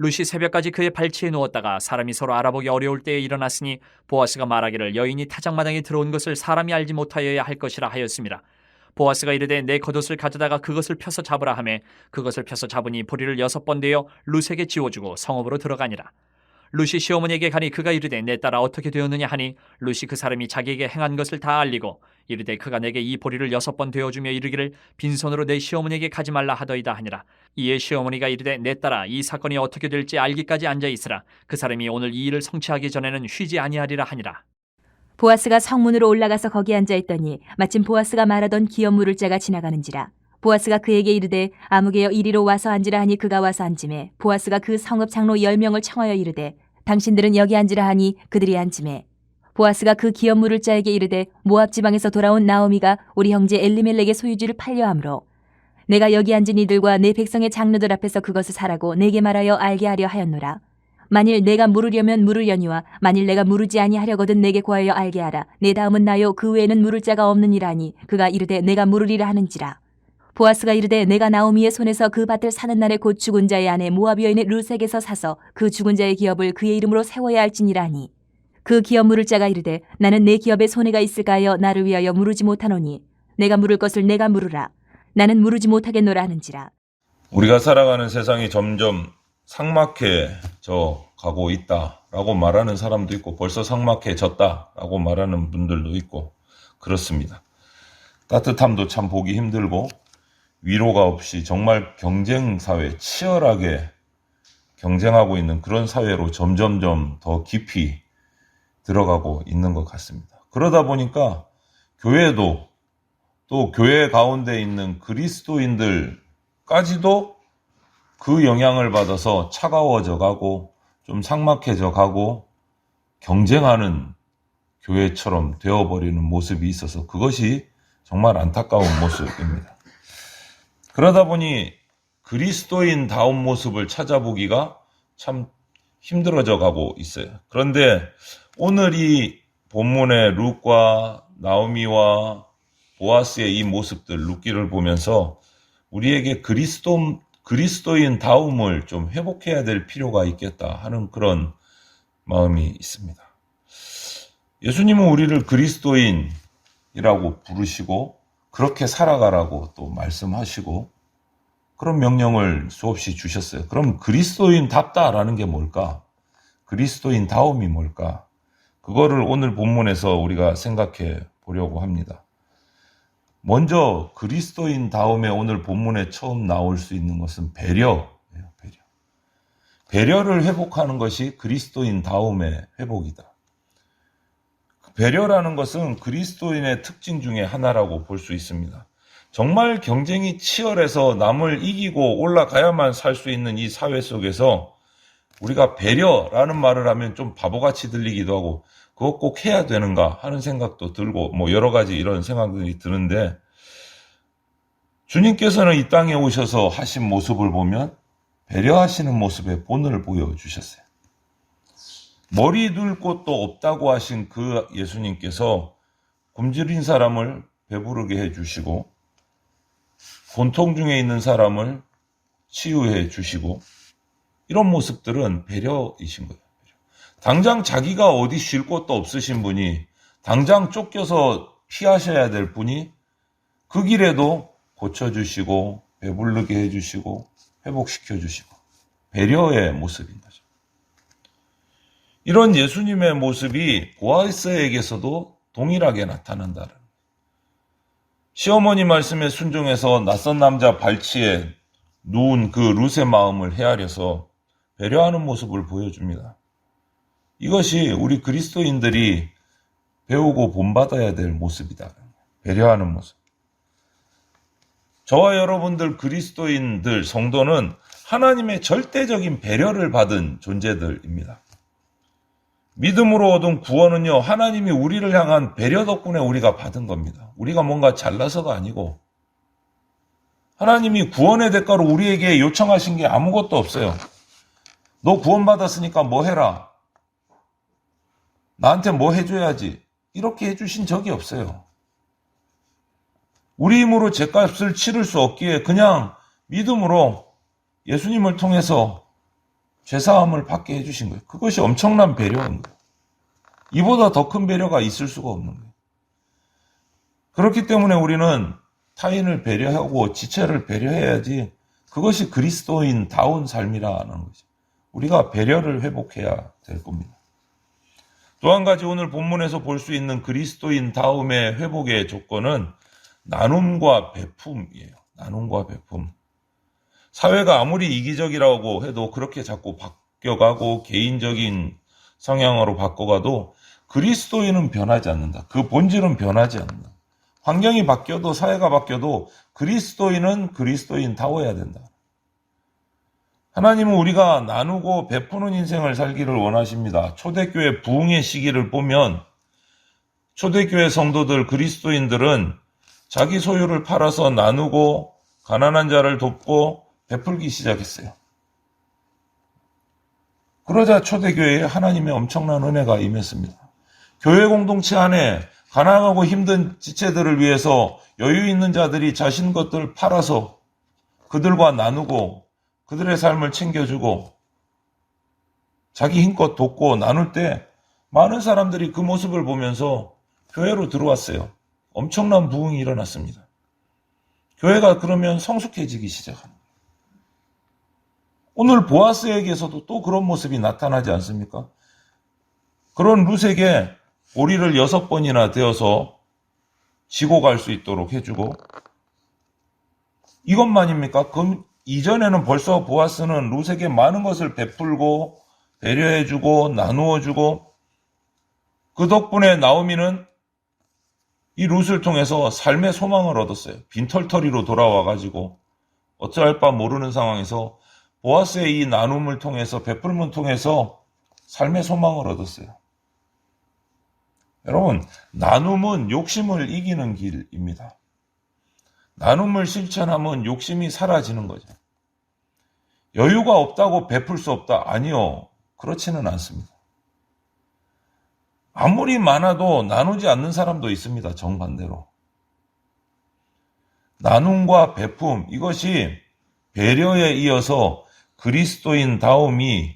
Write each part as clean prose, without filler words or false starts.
룻이 새벽까지 그의 발치에 누웠다가 사람이 서로 알아보기 어려울 때에 일어났으니 보아스가 말하기를 여인이 타작마당에 들어온 것을 사람이 알지 못하여야 할 것이라 하였습니다. 보아스가 이르되 내 겉옷을 가져다가 그것을 펴서 잡으라 하매 그것을 펴서 잡으니 보리를 6번 대어 룻에게 지워주고 성읍으로 들어가니라. 룻이 시어머니에게 가니 그가 이르되 내 딸아 어떻게 되었느냐 하니 룻이 그 사람이 자기에게 행한 것을 다 알리고 이르되 그가 내게 이 보리를 6번 되어주며 이르기를 빈손으로 내 시어머니에게 가지 말라 하더이다 하니라. 이에 시어머니가 이르되 내 딸아 이 사건이 어떻게 될지 알기까지 앉아있으라. 그 사람이 오늘 이 일을 성취하기 전에는 쉬지 아니하리라 하니라. 보아스가 성문으로 올라가서 거기 앉아있더니 마침 보아스가 말하던 기업 물을 자가 지나가는지라. 보아스가 그에게 이르되 아무개여 이리로 와서 앉으라 하니 그가 와서 앉으매 보아스가 그 성읍 장로 10명을 청하여 이르되 당신들은 여기 앉으라 하니 그들이 앉으매 보아스가 그 기업 물을 자에게 이르되 모압 지방에서 돌아온 나오미가 우리 형제 엘리멜렉의 소유지를 팔려 함으로 내가 여기 앉은 이들과 내 백성의 장로들 앞에서 그것을 사라고 내게 말하여 알게 하려 하였노라. 만일 내가 물으려면 물으려니와 만일 내가 물으지 아니하려거든 내게 구하여 알게 하라. 내 다음은 나요 그 외에는 물을 자가 없느니라니. 그가 이르되 내가 물으리라 하는지라. 보아스가 이르되 내가 나오미의 손에서 그 밭을 사는 날에 곧 죽은 자의 아내 모압 여인의 룻에게서 사서 그 죽은 자의 기업을 그의 이름으로 세워야 할지니라 하니 그 기업 물을 자가 이르되 나는 내 기업에 손해가 있을까 하여 나를 위하여 물으지 못하노니 내가 물을 것을 내가 물으라. 나는 물으지 못하겠노라 하는지라. 우리가 살아가는 세상이 점점 삭막해져 가고 있다라고 말하는 사람도 있고 벌써 삭막해졌다라고 말하는 분들도 있고 그렇습니다. 따뜻함도 참 보기 힘들고 위로가 없이 정말 경쟁 사회, 치열하게 경쟁하고 있는 그런 사회로 점점점 더 깊이 들어가고 있는 것 같습니다. 그러다 보니까 교회도 또 교회 가운데 있는 그리스도인들까지도 그 영향을 받아서 차가워져 가고 좀 삭막해져 가고 경쟁하는 교회처럼 되어버리는 모습이 있어서 그것이 정말 안타까운 모습입니다. 그러다 보니 그리스도인다운 모습을 찾아보기가 참 힘들어져 가고 있어요. 그런데 오늘 이 본문의 룻과 나오미와 보아스의 이 모습들, 룻기를 보면서 우리에게 그리스도인다움을 좀 회복해야 될 필요가 있겠다 하는 그런 마음이 있습니다. 예수님은 우리를 그리스도인이라고 부르시고 그렇게 살아가라고 또 말씀하시고 그런 명령을 수없이 주셨어요. 그럼 그리스도인답다라는 게 뭘까? 그리스도인다움이 뭘까? 그거를 오늘 본문에서 우리가 생각해 보려고 합니다. 먼저 그리스도인다움에 오늘 본문에 처음 나올 수 있는 것은 배려예요. 배려. 배려를 회복하는 것이 그리스도인다움의 회복이다. 배려라는 것은 그리스도인의 특징 중에 하나라고 볼 수 있습니다. 정말 경쟁이 치열해서 남을 이기고 올라가야만 살 수 있는 이 사회 속에서 우리가 배려라는 말을 하면 좀 바보같이 들리기도 하고 그거 꼭 해야 되는가 하는 생각도 들고 뭐 여러 가지 이런 생각들이 드는데 주님께서는 이 땅에 오셔서 하신 모습을 보면 배려하시는 모습의 본을 보여주셨어요. 머리 둘 곳도 없다고 하신 그 예수님께서 굶주린 사람을 배부르게 해주시고 곤통 중에 있는 사람을 치유해 주시고 이런 모습들은 배려이신 거예요. 당장 자기가 어디 쉴 곳도 없으신 분이 당장 쫓겨서 피하셔야 될 분이 그 길에도 고쳐주시고 배부르게 해주시고 회복시켜주시고 배려의 모습인 거죠. 이런 예수님의 모습이 보아스에게서도 동일하게 나타난다는 거예요. 시어머니 말씀에 순종해서 낯선 남자 발치에 누운 그 룻의 마음을 헤아려서 배려하는 모습을 보여줍니다. 이것이 우리 그리스도인들이 배우고 본받아야 될 모습이다. 배려하는 모습. 저와 여러분들 그리스도인들 성도는 하나님의 절대적인 배려를 받은 존재들입니다. 믿음으로 얻은 구원은요, 하나님이 우리를 향한 배려 덕분에 우리가 받은 겁니다. 우리가 뭔가 잘나서가 아니고, 하나님이 구원의 대가로 우리에게 요청하신 게 아무것도 없어요. 너 구원받았으니까 뭐 해라. 나한테 뭐 해줘야지. 이렇게 해주신 적이 없어요. 우리 힘으로 죄값을 치를 수 없기에 그냥 믿음으로 예수님을 통해서 죄사함을 받게 해주신 거예요. 그것이 엄청난 배려인 거예요. 이보다 더 큰 배려가 있을 수가 없는 거예요. 그렇기 때문에 우리는 타인을 배려하고 지체를 배려해야지 그것이 그리스도인다운 삶이라는 거죠. 우리가 배려를 회복해야 될 겁니다. 또 한 가지 오늘 본문에서 볼 수 있는 그리스도인다움의 회복의 조건은 나눔과 배품이에요. 나눔과 배품. 사회가 아무리 이기적이라고 해도 그렇게 자꾸 바뀌어가고 개인적인 성향으로 바꿔가도 그리스도인은 변하지 않는다. 그 본질은 변하지 않는다. 환경이 바뀌어도 사회가 바뀌어도 그리스도인은 그리스도인다워야 된다. 하나님은 우리가 나누고 베푸는 인생을 살기를 원하십니다. 초대교회 부흥의 시기를 보면 초대교회 성도들 그리스도인들은 자기 소유를 팔아서 나누고 가난한 자를 돕고 베풀기 시작했어요. 그러자 초대교회에 하나님의 엄청난 은혜가 임했습니다. 교회 공동체 안에 가난하고 힘든 지체들을 위해서 여유 있는 자들이 자신 것들 팔아서 그들과 나누고 그들의 삶을 챙겨주고 자기 힘껏 돕고 나눌 때 많은 사람들이 그 모습을 보면서 교회로 들어왔어요. 엄청난 부흥이 일어났습니다. 교회가 그러면 성숙해지기 시작합니다. 오늘 보아스에게서도 또 그런 모습이 나타나지 않습니까? 그런 룻에게 오리를 6번이나 되어서 지고 갈 수 있도록 해주고 이것만입니까? 그럼 이전에는 벌써 보아스는 룻에게 많은 것을 베풀고 배려해주고 나누어주고 그 덕분에 나오미는 이 룻을 통해서 삶의 소망을 얻었어요. 빈털터리로 돌아와가지고 어찌할 바 모르는 상황에서 보아스의 이 나눔을 통해서 베풀음을 통해서 삶의 소망을 얻었어요. 여러분, 나눔은 욕심을 이기는 길입니다. 나눔을 실천하면 욕심이 사라지는 거죠. 여유가 없다고 베풀 수 없다? 아니요. 그렇지는 않습니다. 아무리 많아도 나누지 않는 사람도 있습니다. 정반대로. 나눔과 베품, 이것이 배려에 이어서 그리스도인다움이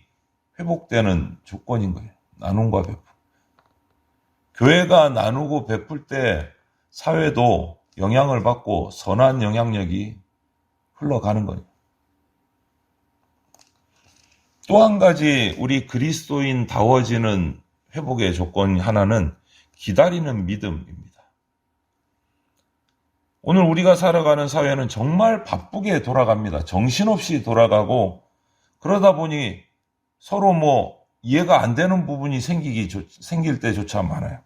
회복되는 조건인 거예요. 나눔과 베품. 교회가 나누고 베풀 때 사회도 영향을 받고 선한 영향력이 흘러가는 거예요. 또 한 가지 우리 그리스도인다워지는 회복의 조건 하나는 기다리는 믿음입니다. 오늘 우리가 살아가는 사회는 정말 바쁘게 돌아갑니다. 정신없이 돌아가고 그러다 보니 서로 이해가 안 되는 부분이 생길 때조차 많아요.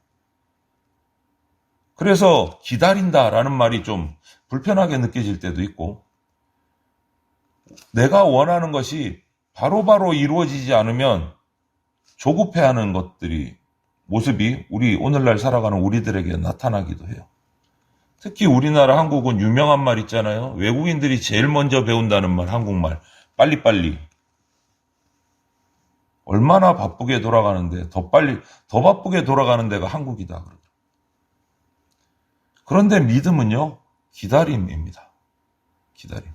그래서 기다린다라는 말이 좀 불편하게 느껴질 때도 있고 내가 원하는 것이 바로바로 이루어지지 않으면 조급해하는 모습이 우리 오늘날 살아가는 우리들에게 나타나기도 해요. 특히 우리나라 한국은 유명한 말 있잖아요. 외국인들이 제일 먼저 배운다는 말, 한국말. 빨리빨리. 얼마나 바쁘게 돌아가는데 더 바쁘게 돌아가는 데가 한국이다. 그러더라고요. 그런데 믿음은요, 기다림입니다. 기다림.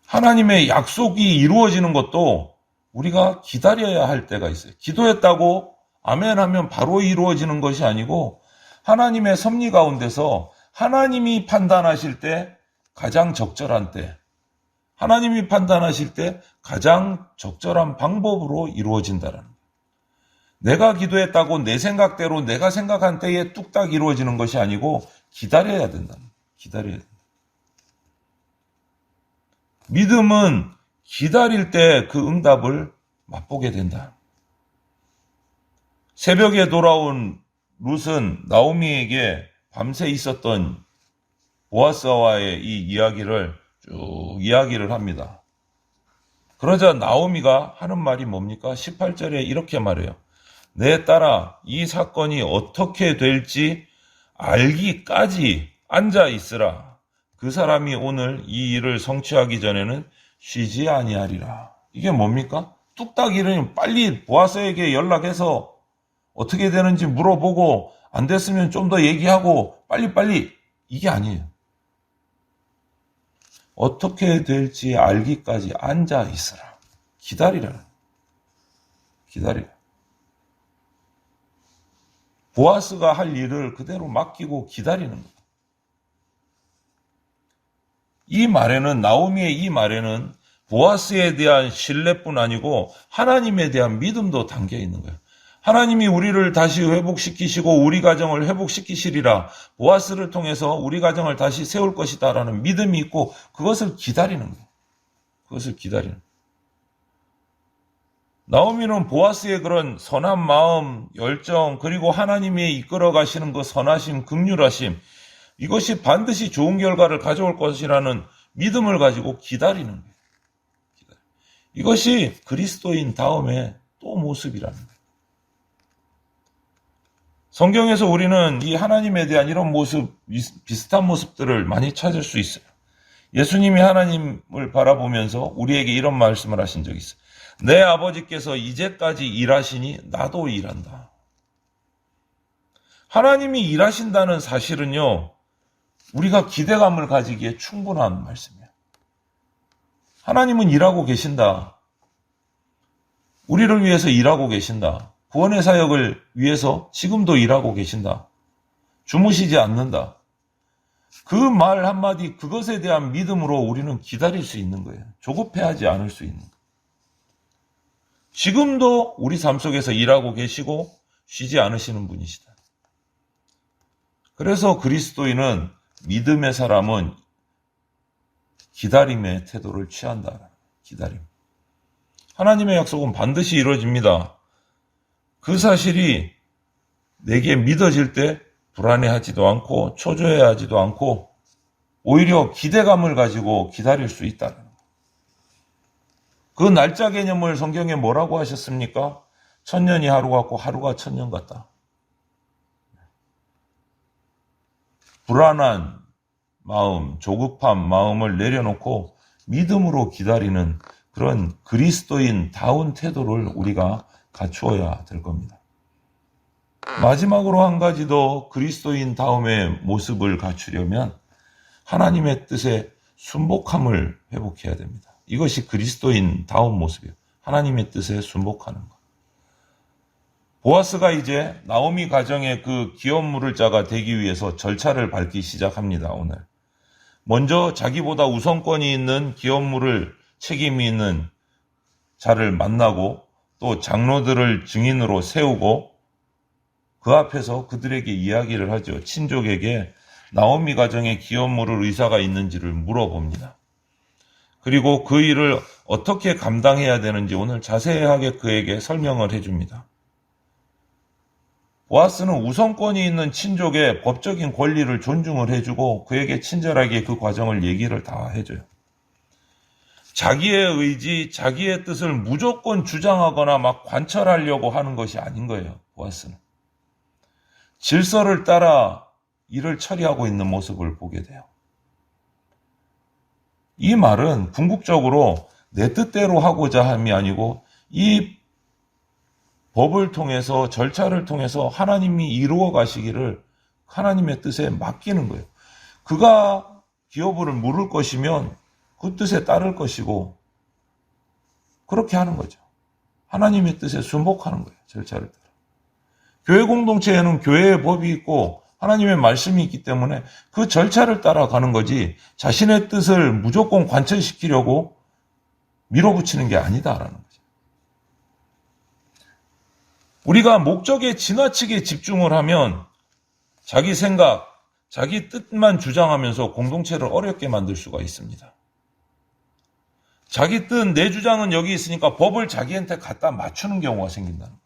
하나님의 약속이 이루어지는 것도 우리가 기다려야 할 때가 있어요. 기도했다고 아멘 하면 바로 이루어지는 것이 아니고 하나님의 섭리 가운데서 하나님이 판단하실 때 가장 적절한 때, 하나님이 판단하실 때 가장 적절한 방법으로 이루어진다는 거예요. 내가 기도했다고 내 생각대로 내가 생각한 때에 뚝딱 이루어지는 것이 아니고 기다려야 된다는 거예요. 기다려야 된다. 믿음은 기다릴 때 그 응답을 맛보게 된다. 새벽에 돌아온 룻은 나오미에게 밤새 있었던 보아스와의 이 이야기를 쭉 이야기를 합니다. 그러자 나오미가 하는 말이 뭡니까? 18절에 이렇게 말해요. 내 딸아, 이 사건이 어떻게 될지 알기까지 앉아 있으라. 그 사람이 오늘 이 일을 성취하기 전에는 쉬지 아니하리라. 이게 뭡니까? 뚝딱 이러니 빨리 보아스에게 연락해서 어떻게 되는지 물어보고 안 됐으면 좀 더 얘기하고 빨리빨리 이게 아니에요. 어떻게 될지 알기까지 앉아 있으라. 기다리라. 기다리라. 보아스가 할 일을 그대로 맡기고 기다리는 거예요. 이 말에는, 나오미의 이 말에는 보아스에 대한 신뢰뿐 아니고 하나님에 대한 믿음도 담겨 있는 거예요. 하나님이 우리를 다시 회복시키시고 우리 가정을 회복시키시리라. 보아스를 통해서 우리 가정을 다시 세울 것이다라는 믿음이 있고 그것을 기다리는 거예요. 그것을 기다리는 거예요. 나오미는 보아스의 그런 선한 마음, 열정, 그리고 하나님이 이끌어 가시는 그 선하심, 긍휼하심, 이것이 반드시 좋은 결과를 가져올 것이라는 믿음을 가지고 기다리는 거예요. 이것이 그리스도인 다음의 또 모습이라는 거예요. 성경에서 우리는 이 하나님에 대한 이런 모습, 비슷한 모습들을 많이 찾을 수 있어요. 예수님이 하나님을 바라보면서 우리에게 이런 말씀을 하신 적이 있어요. 내 아버지께서 이제까지 일하시니 나도 일한다. 하나님이 일하신다는 사실은요, 우리가 기대감을 가지기에 충분한 말씀이에요. 하나님은 일하고 계신다. 우리를 위해서 일하고 계신다. 구원의 사역을 위해서 지금도 일하고 계신다. 주무시지 않는다. 그 말 한마디, 그것에 대한 믿음으로 우리는 기다릴 수 있는 거예요. 조급해하지 않을 수 있는 거예요. 지금도 우리 삶 속에서 일하고 계시고 쉬지 않으시는 분이시다. 그래서 그리스도인은, 믿음의 사람은 기다림의 태도를 취한다. 기다림. 하나님의 약속은 반드시 이루어집니다. 그 사실이 내게 믿어질 때 불안해하지도 않고 초조해하지도 않고 오히려 기대감을 가지고 기다릴 수 있다는 거예요. 그 날짜 개념을 성경에 뭐라고 하셨습니까? 천년이 하루 같고 하루가 천년 같다. 불안한 마음, 조급한 마음을 내려놓고 믿음으로 기다리는 그런 그리스도인다운 태도를 우리가 갖추어야 될 겁니다. 마지막으로 한 가지 더 그리스도인다움의 모습을 갖추려면 하나님의 뜻에 순복함을 회복해야 됩니다. 이것이 그리스도인다운 모습이에요. 하나님의 뜻에 순복하는 것. 보아스가 이제 나오미 가정의 그 기업 물을 자가 되기 위해서 절차를 밟기 시작합니다. 오늘 먼저 자기보다 우선권이 있는 기업 물을 책임이 있는 자를 만나고 또 장로들을 증인으로 세우고 그 앞에서 그들에게 이야기를 하죠. 친족에게 나오미 가정에 기업 물을 의사가 있는지를 물어봅니다. 그리고 그 일을 어떻게 감당해야 되는지 오늘 자세하게 그에게 설명을 해줍니다. 보아스는 우선권이 있는 친족의 법적인 권리를 존중을 해주고 그에게 친절하게 그 과정을 얘기를 다 해줘요. 자기의 의지, 자기의 뜻을 무조건 주장하거나 막 관철하려고 하는 것이 아닌 거예요. 보아스는 질서를 따라 일을 처리하고 있는 모습을 보게 돼요. 이 말은 궁극적으로 내 뜻대로 하고자 함이 아니고 이 법을 통해서, 절차를 통해서 하나님이 이루어 가시기를 하나님의 뜻에 맡기는 거예요. 그가 기업을 물을 것이면 그 뜻에 따를 것이고 그렇게 하는 거죠. 하나님의 뜻에 순복하는 거예요. 절차를 따라. 교회 공동체에는 교회의 법이 있고 하나님의 말씀이 있기 때문에 그 절차를 따라가는 거지 자신의 뜻을 무조건 관철시키려고 밀어붙이는 게 아니다라는 거죠. 우리가 목적에 지나치게 집중을 하면 자기 생각, 자기 뜻만 주장하면서 공동체를 어렵게 만들 수가 있습니다. 자기 뜻, 내 주장은 여기 있으니까 법을 자기한테 갖다 맞추는 경우가 생긴다는 거예요.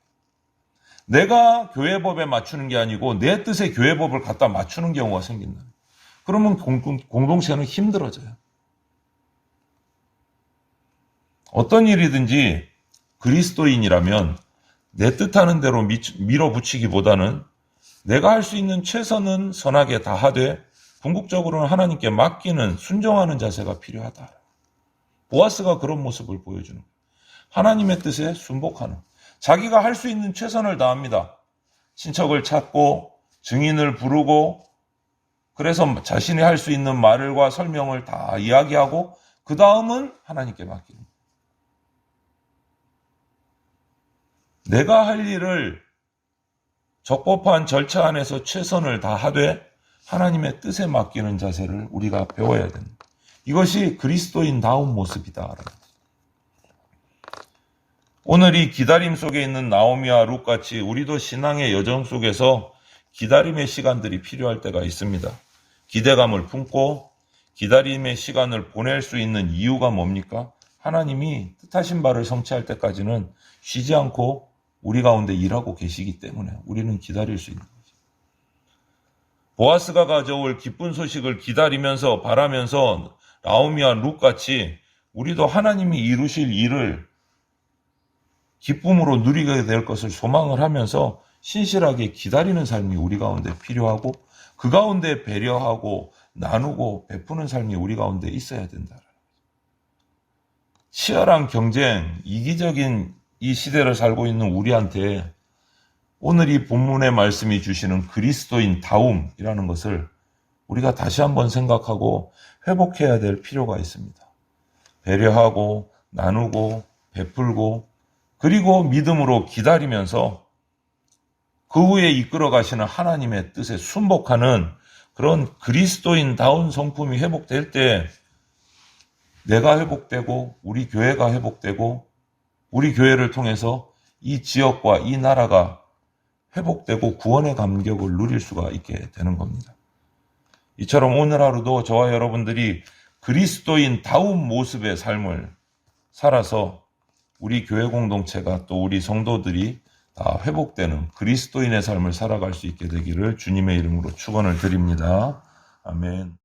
내가 교회법에 맞추는 게 아니고 내 뜻에 교회법을 갖다 맞추는 경우가 생긴다는 거예요. 그러면 공동체는 힘들어져요. 어떤 일이든지 그리스도인이라면 내 뜻하는 대로 밀어붙이기보다는 내가 할 수 있는 최선은 선하게 다하되 궁극적으로는 하나님께 맡기는, 순종하는 자세가 필요하다. 보아스가 그런 모습을 보여주는 거예요. 하나님의 뜻에 순복하는, 자기가 할 수 있는 최선을 다합니다. 친척을 찾고 증인을 부르고 그래서 자신이 할 수 있는 말과 설명을 다 이야기하고 그 다음은 하나님께 맡기는 거예요. 내가 할 일을 적법한 절차 안에서 최선을 다하되 하나님의 뜻에 맡기는 자세를 우리가 배워야 됩니다. 이것이 그리스도인다운 모습이다. 오늘 이 기다림 속에 있는 나오미와 룻같이 우리도 신앙의 여정 속에서 기다림의 시간들이 필요할 때가 있습니다. 기대감을 품고 기다림의 시간을 보낼 수 있는 이유가 뭡니까? 하나님이 뜻하신 바를 성취할 때까지는 쉬지 않고 우리 가운데 일하고 계시기 때문에 우리는 기다릴 수 있는 거죠. 보아스가 가져올 기쁜 소식을 기다리면서 바라면서 나오미와 룻같이 우리도 하나님이 이루실 일을 기쁨으로 누리게 될 것을 소망을 하면서 신실하게 기다리는 삶이 우리 가운데 필요하고 그 가운데 배려하고 나누고 베푸는 삶이 우리 가운데 있어야 된다. 치열한 경쟁, 이기적인 이 시대를 살고 있는 우리한테 오늘 이 본문의 말씀이 주시는 그리스도인 다움이라는 것을 우리가 다시 한번 생각하고 회복해야 될 필요가 있습니다. 배려하고 나누고 베풀고 그리고 믿음으로 기다리면서 그 후에 이끌어 가시는 하나님의 뜻에 순복하는 그런 그리스도인다운 성품이 회복될 때 내가 회복되고 우리 교회가 회복되고 우리 교회를 통해서 이 지역과 이 나라가 회복되고 구원의 감격을 누릴 수가 있게 되는 겁니다. 이처럼 오늘 하루도 저와 여러분들이 그리스도인다운 모습의 삶을 살아서 우리 교회 공동체가 또 우리 성도들이 다 회복되는 그리스도인의 삶을 살아갈 수 있게 되기를 주님의 이름으로 축원을 드립니다. 아멘.